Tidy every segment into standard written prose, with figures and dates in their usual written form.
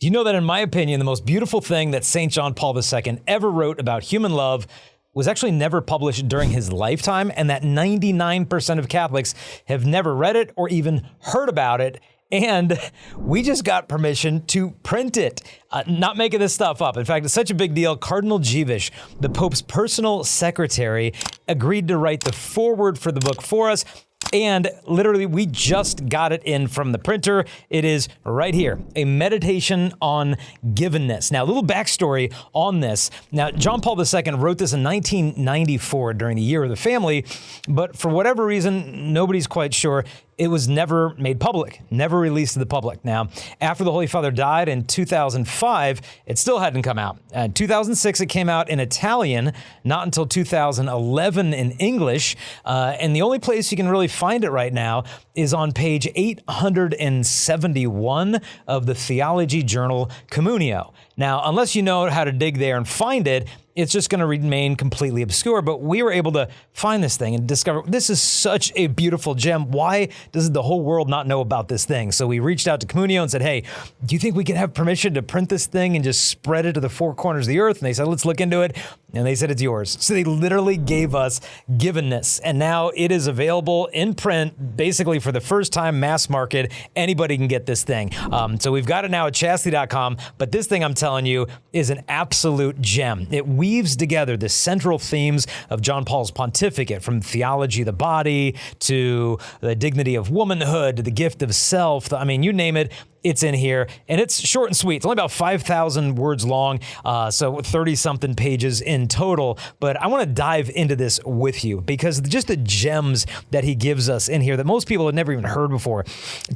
Do you know that, in my opinion, the most beautiful thing that St. John Paul II ever wrote about human love was actually never published during his lifetime, and that 99% of Catholics have never read it or even heard about it? And we just got permission to print it. Not making this stuff up. In fact, it's such a big deal. Cardinal Givenness, the Pope's personal secretary, agreed to write the foreword for the book for us. And literally, we just got it in from the printer. It is right here, a meditation on Givenness. Now, a little backstory on this. Now, John Paul II wrote this in 1994 during the Year of the Family, but for whatever reason, nobody's quite sure. It was never made public, never released to the public. Now, after the Holy Father died in 2005, it still hadn't come out. In 2006, it came out in Italian, not until 2011 in English. And the only place you can really find it right now is on page 871 of the theology journal Communio. Now, unless you know how to dig there and find it, it's just going to remain completely obscure. But we were able to find this thing and discover this is such a beautiful gem. Why does the whole world not know about this thing? So we reached out to Communio and said, hey, do you think we could have permission to print this thing and just spread it to the four corners of the earth? And they said, let's look into it. And they said, it's yours. So they literally gave us Givenness. And now it is available in print, basically for the first time, mass market. Anybody can get this thing. So we've got it now at chastity.com. But this thing, I'm telling you, is an absolute gem. It weaves together the central themes of John Paul's pontificate, from theology of the body to the dignity of womanhood to the gift of self. I mean, you name it. It's in here, and it's short and sweet. It's only about 5,000 words long, so 30-something pages in total. But I want to dive into this with you because just the gems that he gives us in here that most people have never even heard before.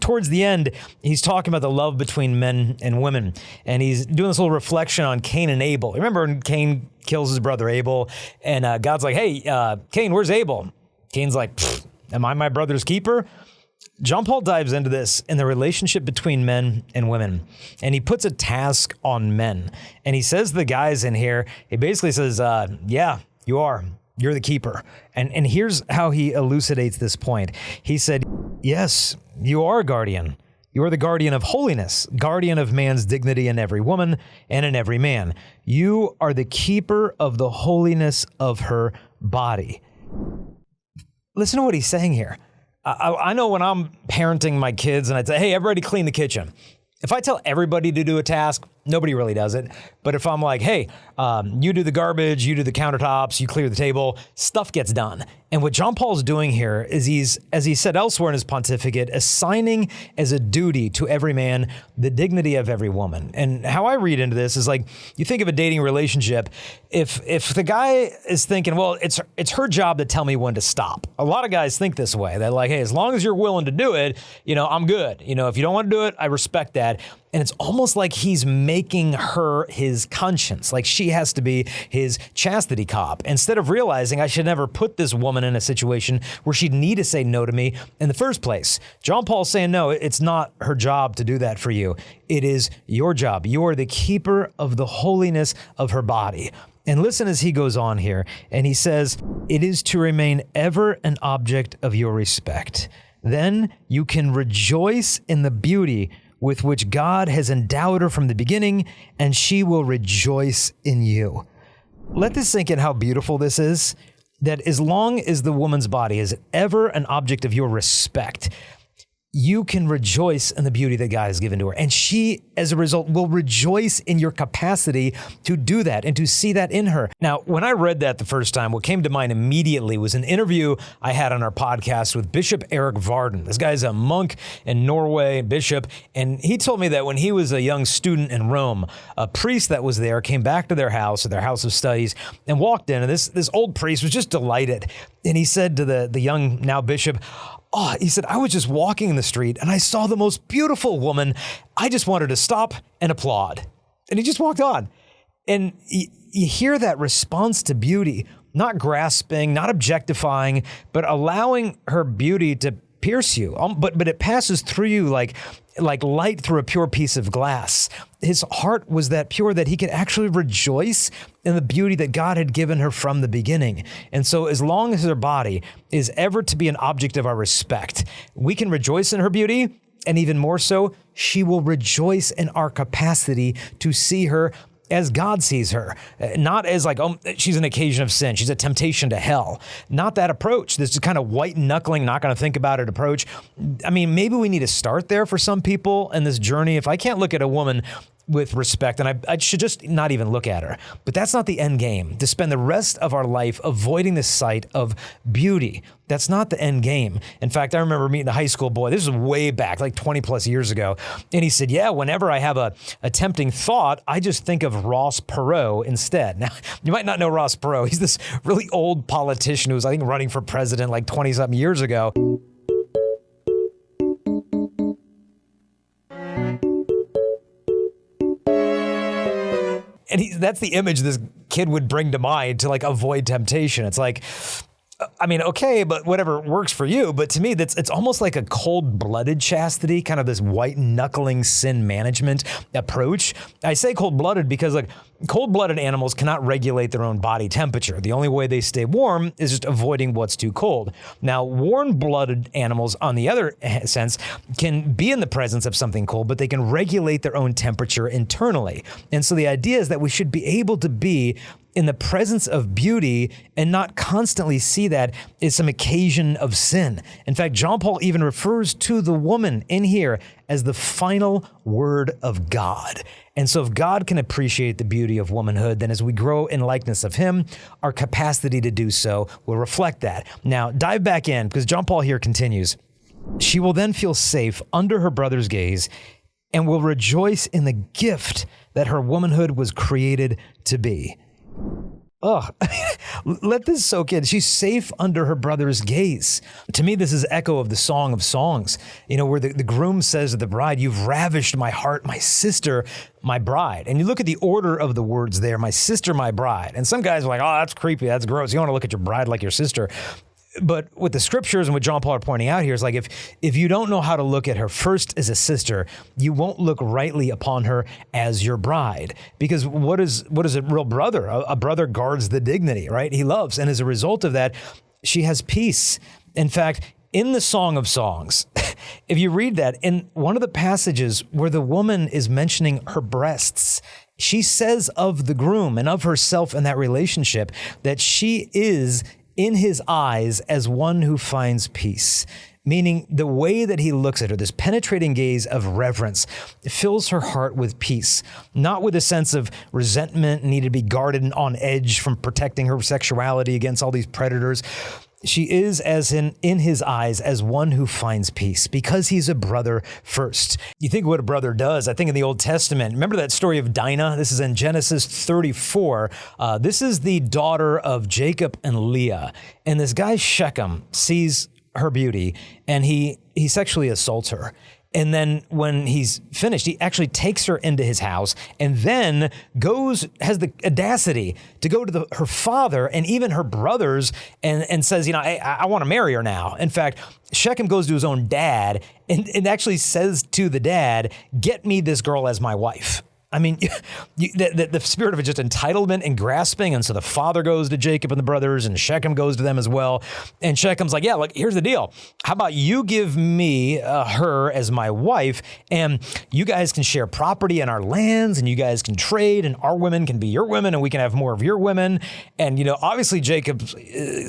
Towards the end, he's talking about the love between men and women, and he's doing this little reflection on Cain and Abel. Remember when Cain kills his brother Abel, and God's like, hey, Cain, where's Abel? Cain's like, am I my brother's keeper? John Paul dives into this in the relationship between men and women, and he puts a task on men. And he says to the guys in here, he basically says, yeah, you are. You're the keeper. And here's how he elucidates this point. He said, yes, you are a guardian. You are the guardian of holiness, guardian of man's dignity in every woman and in every man. You are the keeper of the holiness of her body. Listen to what he's saying here. I know when I'm parenting my kids and I say, hey, everybody clean the kitchen. If I tell everybody to do a task, nobody really does it. But if I'm like, hey, you do the garbage, you do the countertops, you clear the table, stuff gets done. And what John Paul's doing here is he's, as he said elsewhere in his pontificate, assigning as a duty to every man the dignity of every woman. And how I read into this is like, you think of a dating relationship, if the guy is thinking, well, it's her job to tell me when to stop. A lot of guys think this way. They're like, hey, as long as you're willing to do it, I'm good. If you don't want to do it, I respect that. And it's almost like he's making her his conscience, like she has to be his chastity cop, instead of realizing I should never put this woman in a situation where she'd need to say no to me in the first place. John Paul's saying, no, it's not her job to do that for you. It is your job. You are the keeper of the holiness of her body. And listen as he goes on here, and he says, it is to remain ever an object of your respect. Then you can rejoice in the beauty with which God has endowed her from the beginning, and she will rejoice in you. Let this sink in how beautiful this is, that as long as the woman's body is ever an object of your respect, you can rejoice in the beauty that God has given to her. And she, as a result, will rejoice in your capacity to do that and to see that in her. Now, when I read that the first time, what came to mind immediately was an interview I had on our podcast with Bishop Erik Varden. This guy's a monk in Norway, bishop, and he told me that when he was a young student in Rome, a priest that was there came back to their house, or their house of studies, and walked in, and this old priest was just delighted. And he said to the young now bishop, he said, I was just walking in the street and I saw the most beautiful woman. I just wanted to stop and applaud. And he just walked on. And you hear that response to beauty, not grasping, not objectifying, but allowing her beauty to pierce you. But it passes through you like light through a pure piece of glass. His heart was that pure that he could actually rejoice in the beauty that God had given her from the beginning. And so as long as her body is ever to be an object of our respect, we can rejoice in her beauty, and even more so, she will rejoice in our capacity to see her as God sees her, not as like, oh, she's an occasion of sin. She's a temptation to hell. Not that approach. This kind of white knuckling, not going to think about it approach. I mean, maybe we need to start there for some people in this journey. If I can't look at a woman with respect, and I should just not even look at her. But that's not the end game, to spend the rest of our life avoiding the sight of beauty. That's not the end game. In fact, I remember meeting a high school boy, this is way back, like 20 plus years ago, and he said, yeah, whenever I have a tempting thought, I just think of Ross Perot instead. Now, you might not know Ross Perot. He's this really old politician who was, I think, running for president like 20-something years ago. And that's the image this kid would bring to mind to like avoid temptation. It's like, I mean, okay, but whatever works for you. But to me, it's almost like a cold-blooded chastity, kind of this white-knuckling sin management approach. I say cold-blooded because like cold-blooded animals cannot regulate their own body temperature. The only way they stay warm is just avoiding what's too cold. Now, warm-blooded animals, on the other sense, can be in the presence of something cold, but they can regulate their own temperature internally. And so the idea is that we should be able to be in the presence of beauty and not constantly see that as some occasion of sin. In fact, John Paul even refers to the woman in here as the final word of God. And so if God can appreciate the beauty of womanhood, then as we grow in likeness of him, our capacity to do so will reflect that. Now, dive back in, because John Paul here continues. She will then feel safe under her brother's gaze and will rejoice in the gift that her womanhood was created to be. Oh, let this soak in. She's safe under her brother's gaze. To me, this is echo of the Song of Songs, where the groom says to the bride, you've ravished my heart, my sister, my bride. And you look at the order of the words there, my sister, my bride. And some guys are like, oh, that's creepy, that's gross. You don't want to look at your bride like your sister. But what the scriptures and what John Paul are pointing out here is like, if you don't know how to look at her first as a sister, you won't look rightly upon her as your bride. Because what is a real brother? A brother guards the dignity, right? He loves. And as a result of that, she has peace. In fact, in the Song of Songs, if you read that, in one of the passages where the woman is mentioning her breasts, she says of the groom and of herself in that relationship that she is in his eyes as one who finds peace, meaning the way that he looks at her, this penetrating gaze of reverence, fills her heart with peace, not with a sense of resentment, need to be guarded and on edge from protecting her sexuality against all these predators. She is as in his eyes as one who finds peace because he's a brother first. You think what a brother does. I think in the Old Testament, remember that story of Dinah? This is in Genesis 34. This is the daughter of Jacob and Leah. And this guy Shechem sees her beauty and he sexually assaults her. And then when he's finished, he actually takes her into his house and then has the audacity to go to her father and even her brothers and says, I want to marry her now. In fact, Shechem goes to his own dad and actually says to the dad, get me this girl as my wife. I mean, the spirit of just entitlement and grasping. And so the father goes to Jacob and the brothers and Shechem goes to them as well. And Shechem's like, yeah, look, here's the deal. How about you give me her as my wife and you guys can share property in our lands and you guys can trade and our women can be your women and we can have more of your women. And, obviously Jacob's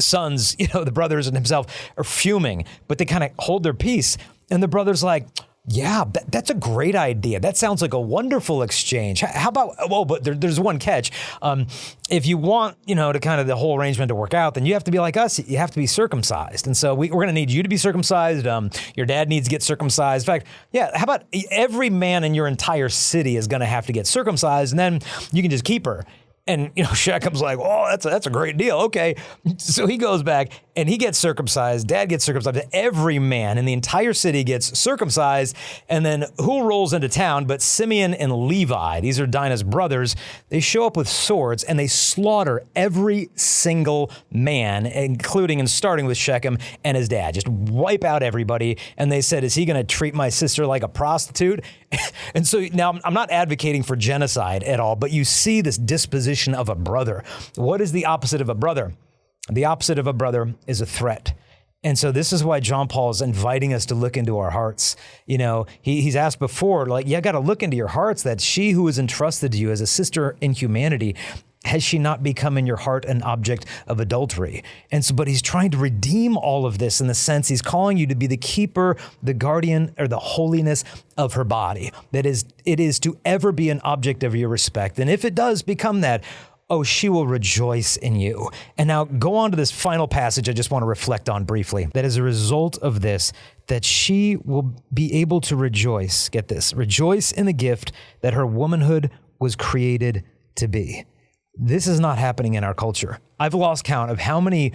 sons, the brothers and himself are fuming, but they kind of hold their peace. And the brother's like, yeah, that's a great idea. That sounds like a wonderful exchange. How about, but there's one catch. If you want, to kind of the whole arrangement to work out, then you have to be like us. You have to be circumcised. And so we're going to need you to be circumcised. Your dad needs to get circumcised. In fact, yeah, how about every man in your entire city is going to have to get circumcised and then you can just keep her. And, Shechem's like, oh, that's a great deal. Okay. So he goes back and he gets circumcised. Dad gets circumcised. Every man in the entire city gets circumcised. And then who rolls into town but Simeon and Levi? These are Dinah's brothers. They show up with swords and they slaughter every single man, including and starting with Shechem and his dad. Just wipe out everybody. And they said, is he going to treat my sister like a prostitute? And so now I'm not advocating for genocide at all, but you see this disposition of a brother. What is the opposite of a brother? The opposite of a brother is a threat. And so this is why John Paul is inviting us to look into our hearts. You know, he's asked before, like, you got to look into your hearts, that she who is entrusted to you as a sister in humanity, has she not become in your heart an object of adultery? And so, but he's trying to redeem all of this in the sense he's calling you to be the keeper, the guardian, or the holiness of her body. That is, it is to ever be an object of your respect. And if it does become that, oh, she will rejoice in you. And now go on to this final passage I just want to reflect on briefly. That as a result of this, that she will be able to rejoice, get this, rejoice in the gift that her womanhood was created to be. This is not happening in our culture. I've lost count of how many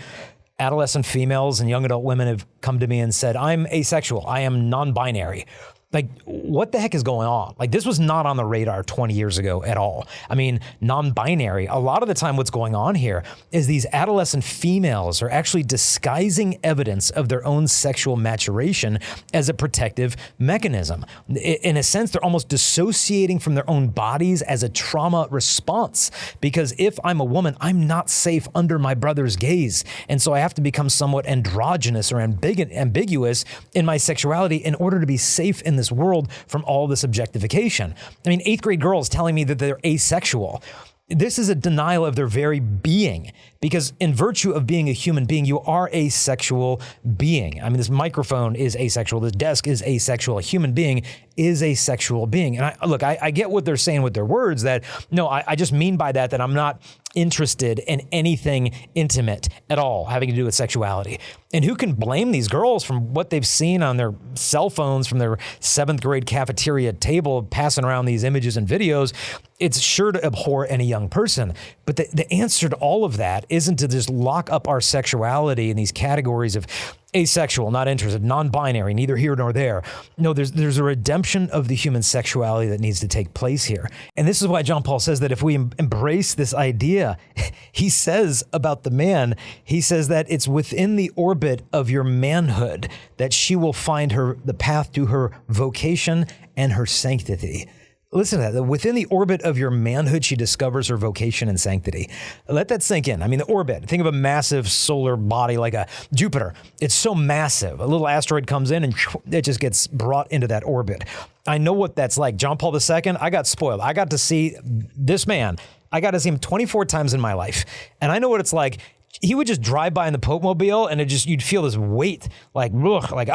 adolescent females and young adult women have come to me and said, I'm asexual, I am non-binary. Like, what the heck is going on? Like, this was not on the radar 20 years ago at all. I mean, non-binary, a lot of the time what's going on here is these adolescent females are actually disguising evidence of their own sexual maturation as a protective mechanism. In a sense, they're almost dissociating from their own bodies as a trauma response. Because if I'm a woman, I'm not safe under my brother's gaze. And so I have to become somewhat androgynous or ambiguous in my sexuality in order to be safe in this world from all this objectification. I mean, 8th grade girls telling me that they're asexual. This is a denial of their very being, because in virtue of being a human being, you are a sexual being. I mean, this microphone is asexual. This desk is asexual. A human being is a sexual being. And I get what they're saying with their words, that no, I just mean by that I'm not interested in anything intimate at all having to do with sexuality. And who can blame these girls from what they've seen on their cell phones from their 7th grade cafeteria table, passing around these images and videos? It's sure to abhor any young person. But the answer to all of that isn't to just lock up our sexuality in these categories of asexual, not interested, non-binary, neither here nor there. No, there's a redemption of the human sexuality that needs to take place here. And this is why John Paul says that if we embrace this idea, he says about the man, he says that it's within the orbit of your manhood that she will find the path to her vocation and her sanctity. Listen to that. Within the orbit of your manhood, she discovers her vocation and sanctity. Let that sink in. I mean, the orbit. Think of a massive solar body like a Jupiter. It's so massive. A little asteroid comes in and it just gets brought into that orbit. I know what that's like. John Paul II, I got spoiled. I got to see this man. I got to see him 24 times in my life. And I know what it's like. He would just drive by in the Pope Mobile and you'd feel this weight, like, ugh, like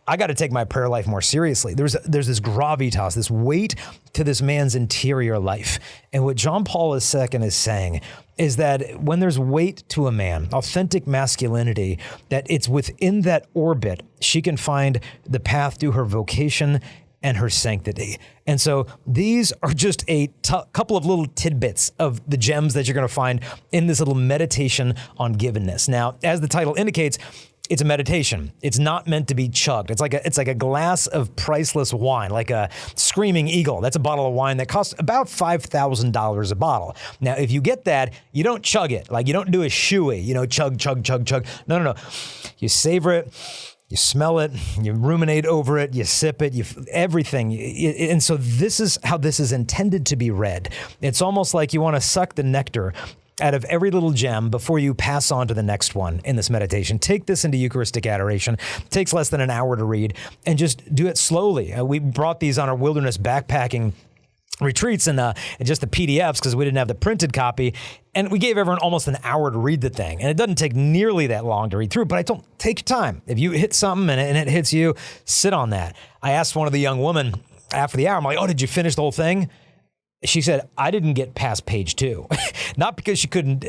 I got to take my prayer life more seriously. There's this gravitas, this weight to this man's interior life. And what John Paul II is saying is that when there's weight to a man, authentic masculinity, that it's within that orbit, she can find the path to her vocation and her sanctity. And so these are just a couple of little tidbits of the gems that you're going to find in this little meditation on Givenness. Now, as the title indicates, it's a meditation. It's not meant to be chugged. It's like a glass of priceless wine, like a Screaming Eagle. That's a bottle of wine that costs about $5,000 a bottle. Now, if you get that, you don't chug it. Like, you don't do a shoey, chug, chug, chug, chug. No. You savor it. You smell it, you ruminate over it, you sip it, everything. And so this is how this is intended to be read. It's almost like you want to suck the nectar out of every little gem before you pass on to the next one in this meditation. Take this into Eucharistic adoration. It takes less than an hour to read, and just do it slowly. We brought these on our wilderness backpacking retreats and just the PDFs because we didn't have the printed copy. And we gave everyone almost an hour to read the thing. And it doesn't take nearly that long to read through, but I don't take your time. If you hit something and it hits you, sit on that. I asked one of the young women after the hour, I'm like, oh, did you finish the whole thing? She said, I didn't get past page 2. Not because she couldn't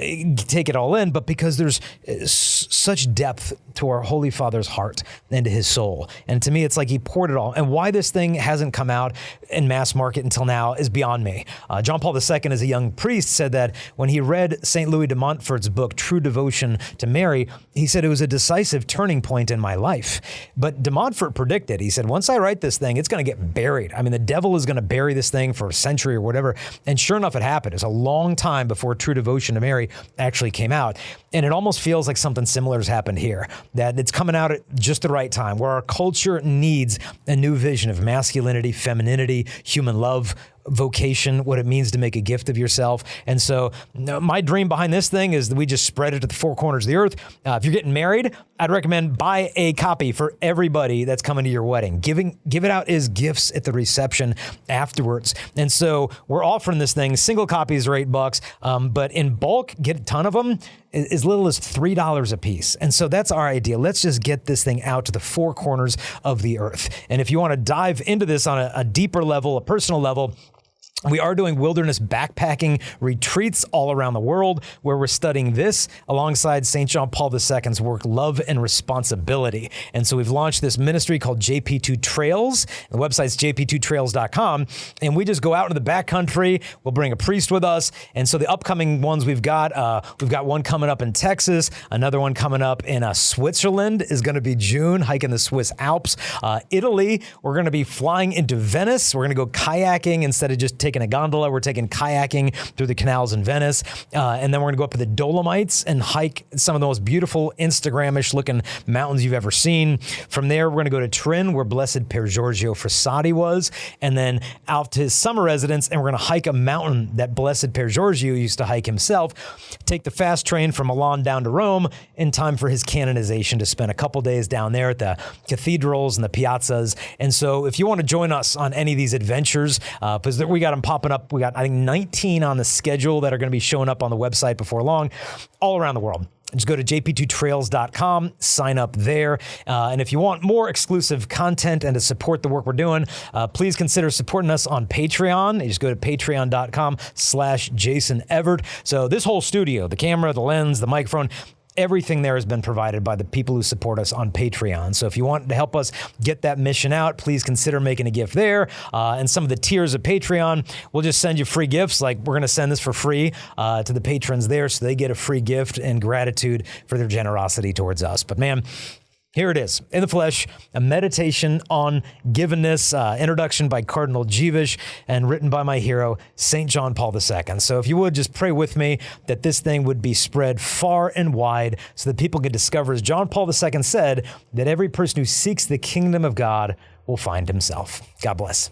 take it all in, but because there's such depth to our Holy Father's heart and to his soul. And to me, it's like he poured it all. And why this thing hasn't come out in mass market until now is beyond me. John Paul II, as a young priest, said that when he read St. Louis de Montfort's book, True Devotion to Mary, he said it was a decisive turning point in my life. But de Montfort predicted, he said, once I write this thing, it's going to get buried. I mean, the devil is going to bury this thing for a century or whatever. And sure enough, it happened. It was a long time before True Devotion to Mary actually came out. And it almost feels like something similar has happened here, that it's coming out at just the right time, where our culture needs a new vision of masculinity, femininity, human love, vocation, what it means to make a gift of yourself. And so my dream behind this thing is that we just spread it to the four corners of the earth. If you're getting married, I'd recommend buy a copy for everybody that's coming to your wedding. Give it out as gifts at the reception afterwards. And so we're offering this thing. Single copies are $8, but in bulk, get a ton of them, as little as $3 a piece. And so that's our idea. Let's just get this thing out to the four corners of the earth. And if you want to dive into this on a deeper level, a personal level, we are doing wilderness backpacking retreats all around the world where we're studying this alongside St. John Paul II's work, Love and Responsibility. And so we've launched this ministry called JP2 Trails. The website's jp2trails.com. And we just go out into the backcountry. We'll bring a priest with us. And so the upcoming ones we've got one coming up in Texas, another one coming up in Switzerland is going to be June, hiking the Swiss Alps. Italy, we're going to be flying into Venice. We're going to go kayaking instead of just taking a gondola. We're taking kayaking through the canals in Venice. And then we're going to go up to the Dolomites and hike some of the most beautiful Instagram-ish looking mountains you've ever seen. From there, we're going to go to Turin, where Blessed Pier Giorgio Frassati was, and then out to his summer residence, and we're going to hike a mountain that Blessed Pier Giorgio used to hike himself. Take the fast train from Milan down to Rome in time for his canonization to spend a couple days down there at the cathedrals and the piazzas. And so if you want to join us on any of these adventures, because we got them popping up. We got, I think, 19 on the schedule that are going to be showing up on the website before long, all around the world. Just go to jp2trails.com, sign up there. And if you want more exclusive content and to support the work we're doing, please consider supporting us on Patreon. You just go to patreon.com/Jason Evert. So this whole studio, the camera, the lens, the microphone, everything there has been provided by the people who support us on Patreon. So if you want to help us get that mission out, please consider making a gift there. And some of the tiers of Patreon, we'll just send you free gifts. Like we're going to send this for free to the patrons there so they get a free gift in gratitude for their generosity towards us. But man, here it is, In the Flesh, a meditation on Givenness, introduction by Cardinal Givenness, and written by my hero, St. John Paul II. So if you would, just pray with me that this thing would be spread far and wide so that people could discover, as John Paul II said, that every person who seeks the kingdom of God will find himself. God bless.